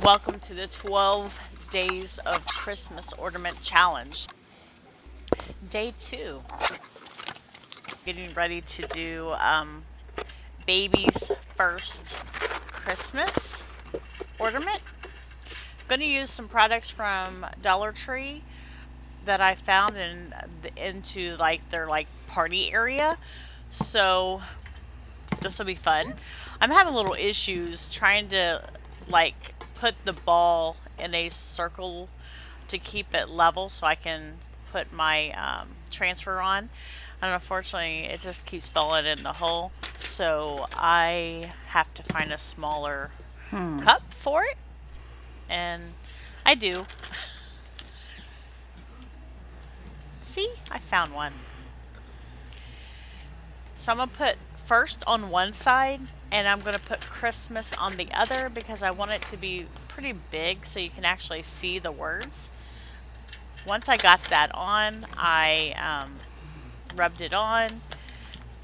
Welcome to the 12 Days of Christmas Ornament Challenge. Day 2. Getting ready to do baby's first Christmas ornament. I'm going to use some products from Dollar Tree that I found into like their like party area. So this will be fun. I'm having little issues trying to like put the ball in a circle to keep it level so I can put my transfer on. And unfortunately, it just keeps falling in the hole. So I have to find a smaller cup for it. And I do. See, I found one. So I'm going to put first on one side and I'm going to put Christmas on the other because I want it to be pretty big so you can actually see the words. Once I got that on, I rubbed it on.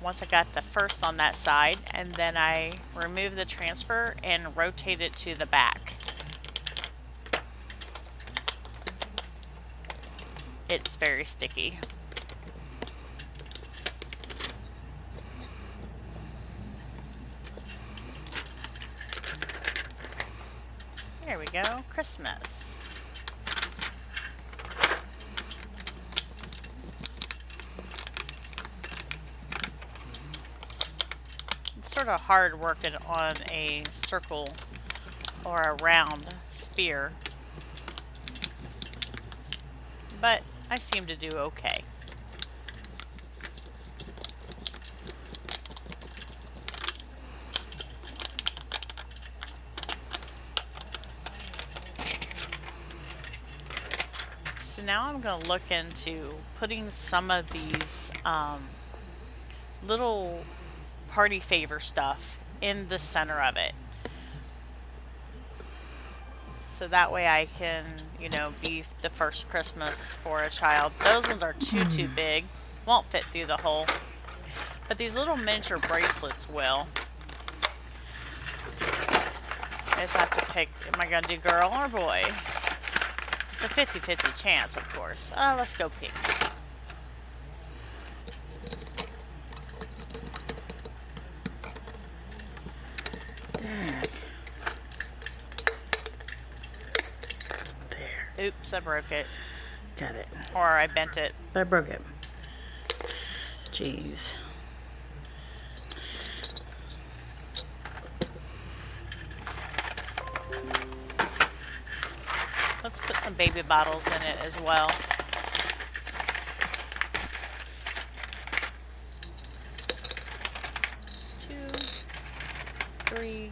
Once I got the first on that side, and then I remove the transfer and rotate it to the back. It's very sticky. There we go, Christmas. It's sort of hard working on a circle or a round spear, but I seem to do okay. So now I'm going to look into putting some of these little party favor stuff in the center of it. So that way I can, be the first Christmas for a child. Those ones are too big. Won't fit through the hole. But these little miniature bracelets will. I just have to pick, am I going to do girl or boy? It's a 50-50 chance, of course. Let's go pick. Oops, I broke it. Got it. Or I bent it. But I broke it. Jeez. Let's put some baby bottles in it as well. Two, three,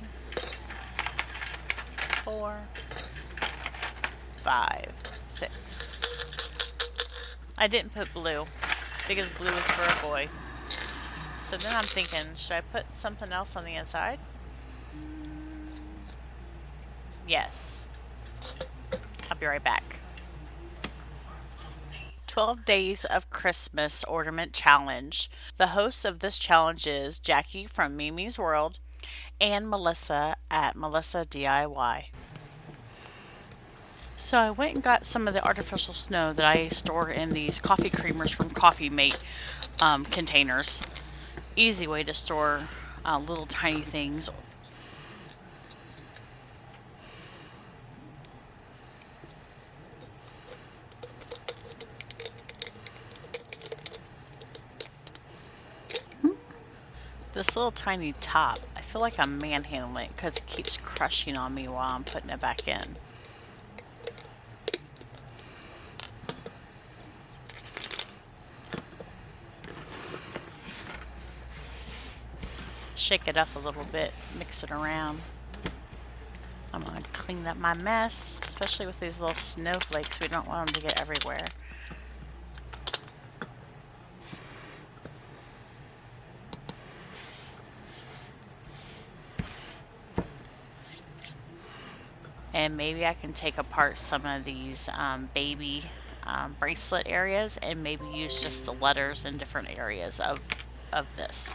4, 5, 6. I didn't put blue because blue is for a boy. So then I'm thinking, should I put something else on the inside? Yes. I'll be right back. 12 Days of Christmas Ornament Challenge. The hosts of this challenge is Jackie from Mimi's World and Melissa at Melissa DIY. So I went and got some of the artificial snow that I store in these coffee creamers from Coffee Mate containers. Easy way to store little tiny things. This little tiny top, I feel like I'm manhandling it because it keeps crushing on me while I'm putting it back in. Shake it up a little bit, mix it around. I'm going to clean up my mess, especially with these little snowflakes. We don't want them to get everywhere. And maybe I can take apart some of these baby bracelet areas and maybe use just the letters in different areas of this.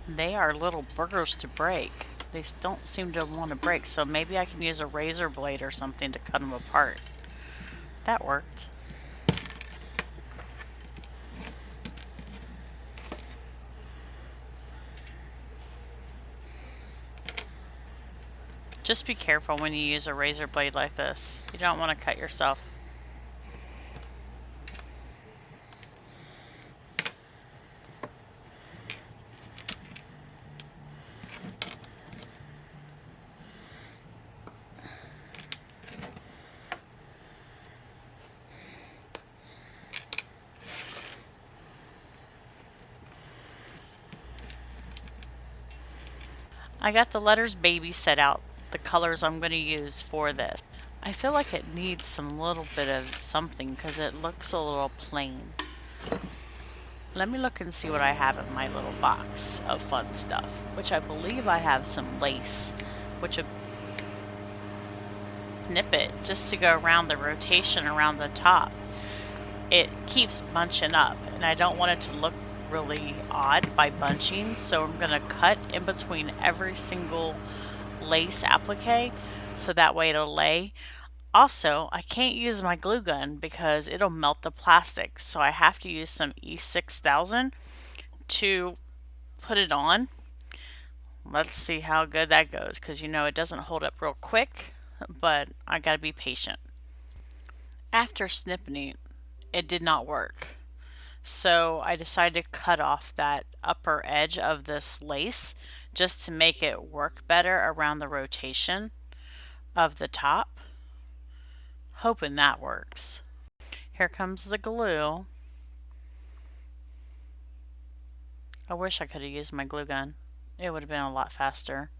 They are little burgers to break. They don't seem to want to break, so maybe I can use a razor blade or something to cut them apart. That worked. Just be careful when you use a razor blade like this. You don't want to cut yourself. I got the letters baby set out, the colors I'm going to use for this. I feel like it needs some little bit of something because it looks a little plain. Let me look and see what I have in my little box of fun stuff, which I believe I have some lace, which a snippet just to go around the rotation around the top. It keeps bunching up and I don't want it to look really odd by bunching, so I'm going to cut in between every single lace applique so that way it'll lay. Also, I can't use my glue gun because it'll melt the plastic, so I have to use some E6000 to put it on. Let's see how good that goes, because you know it doesn't hold up real quick, but I gotta be patient. After snipping it did not work. So I decided to cut off that upper edge of this lace just to make it work better around the rotation of the top. Hoping that works. Here comes the glue. I wish I could have used my glue gun. It would have been a lot faster.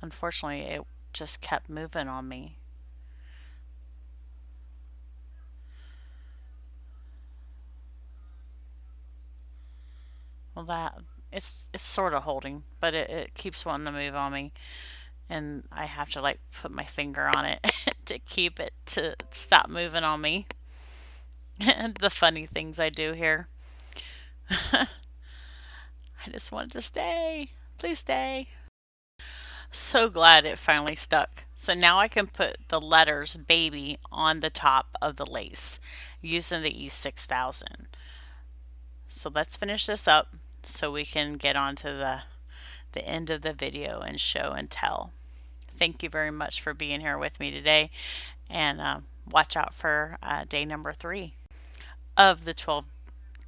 Unfortunately, it just kept moving on me. Well, it's sort of holding, but it keeps wanting to move on me. And I have to like put my finger on it to keep it to stop moving on me. And the funny things I do here. I just wanted to stay. Please stay. So glad it finally stuck. So now I can put the letters baby on the top of the lace using the E6000. So let's finish this up so we can get on to the end of the video and show and tell. Thank you very much for being here with me today, and watch out for day number 3 of the 12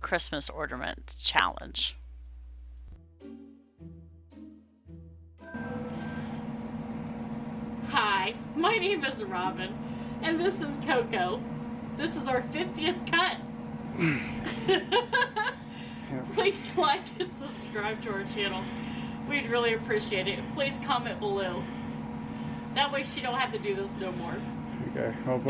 Christmas Ornament Challenge. Hi, my name is Robin, and this is Coco. This is our 50th cut. Please like and subscribe to our channel. We'd really appreciate it. Please comment below. That way she don't have to do this no more. Okay.